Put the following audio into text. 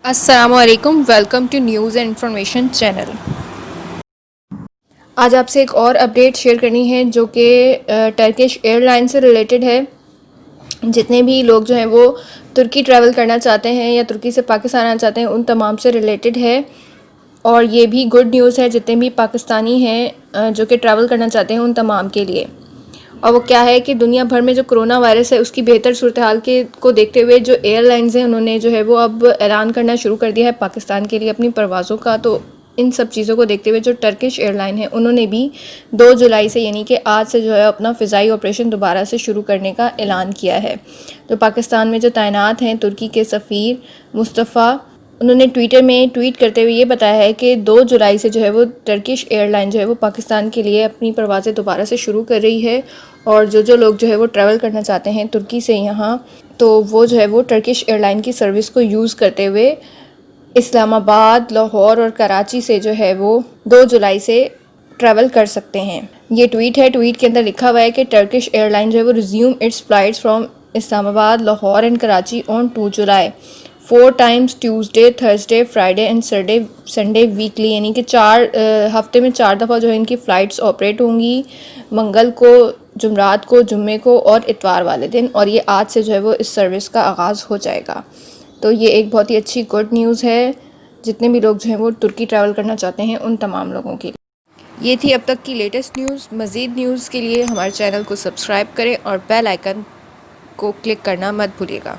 السلام علیکم، welcome to news and information channel. آج آپ سے ایک اور اپڈیٹ شیئر کرنی ہے جو کہ ٹرکش ایئر لائن سے ریلیٹڈ ہے۔ جتنے بھی لوگ جو ہیں وہ ترکی ٹریول کرنا چاہتے ہیں یا ترکی سے پاکستان آنا چاہتے ہیں ان تمام سے ریلیٹڈ ہے، اور یہ بھی گڈ نیوز ہے جتنے بھی پاکستانی ہیں جو کہ ٹریول کرنا چاہتے ہیں ان تمام کے لیے۔ اور وہ کیا ہے کہ دنیا بھر میں جو کرونا وائرس ہے اس کی بہتر صورتحال کو دیکھتے ہوئے جو ایئر لائنز ہیں انہوں نے جو ہے وہ اب اعلان کرنا شروع کر دیا ہے پاکستان کے لیے اپنی پروازوں کا۔ تو ان سب چیزوں کو دیکھتے ہوئے جو ٹرکش ایئر لائن ہے انہوں نے بھی 2 جولائی سے یعنی کہ آج سے جو ہے اپنا فضائی آپریشن دوبارہ سے شروع کرنے کا اعلان کیا ہے۔ تو پاکستان میں جو تعینات ہیں ترکی کے سفیر مصطفیٰ، انہوں نے ٹویٹر میں ٹویٹ کرتے ہوئے یہ بتایا ہے کہ 2 جولائی سے جو ہے وہ ٹرکش ایئر لائن جو ہے وہ پاکستان کے لیے اپنی پروازیں دوبارہ سے شروع کر رہی ہے، اور جو لوگ جو ہے وہ ٹریول کرنا چاہتے ہیں ترکی سے یہاں تو وہ جو ہے وہ ٹرکش ایئر لائن کی سروس کو یوز کرتے ہوئے اسلام آباد، لاہور اور کراچی سے جو ہے وہ 2 جولائی سے ٹریول کر سکتے ہیں۔ یہ ٹویٹ ہے، ٹویٹ کے اندر لکھا ہوا ہے کہ ٹرکش ایئر لائن جو ہے وہ ریزیوم اٹس فلائٹس فرام اسلام آباد، Lahore and Karachi on 2 July 4 Times Tuesday, Thursday, Friday and Sunday weekly, یعنی کہ 4 ہفتے میں 4 دفعہ جو ہے ان کی فلائٹس آپریٹ ہوں گی، منگل کو، جمعرات کو، جمعے کو اور اتوار والے دن، اور یہ آج سے جو ہے وہ اس سروس کا آغاز ہو جائے گا۔ تو یہ ایک بہت ہی اچھی گڈ نیوز ہے جتنے بھی لوگ جو ہیں وہ ترکی ٹریول کرنا چاہتے ہیں ان تمام لوگوں کے لیے۔ یہ تھی اب تک کی لیٹسٹ نیوز۔ مزید نیوز کے لیے ہمارے چینل کو سبسکرائب کریں اور بیل آئیکن کو کلک کرنا مت بھولیے گا۔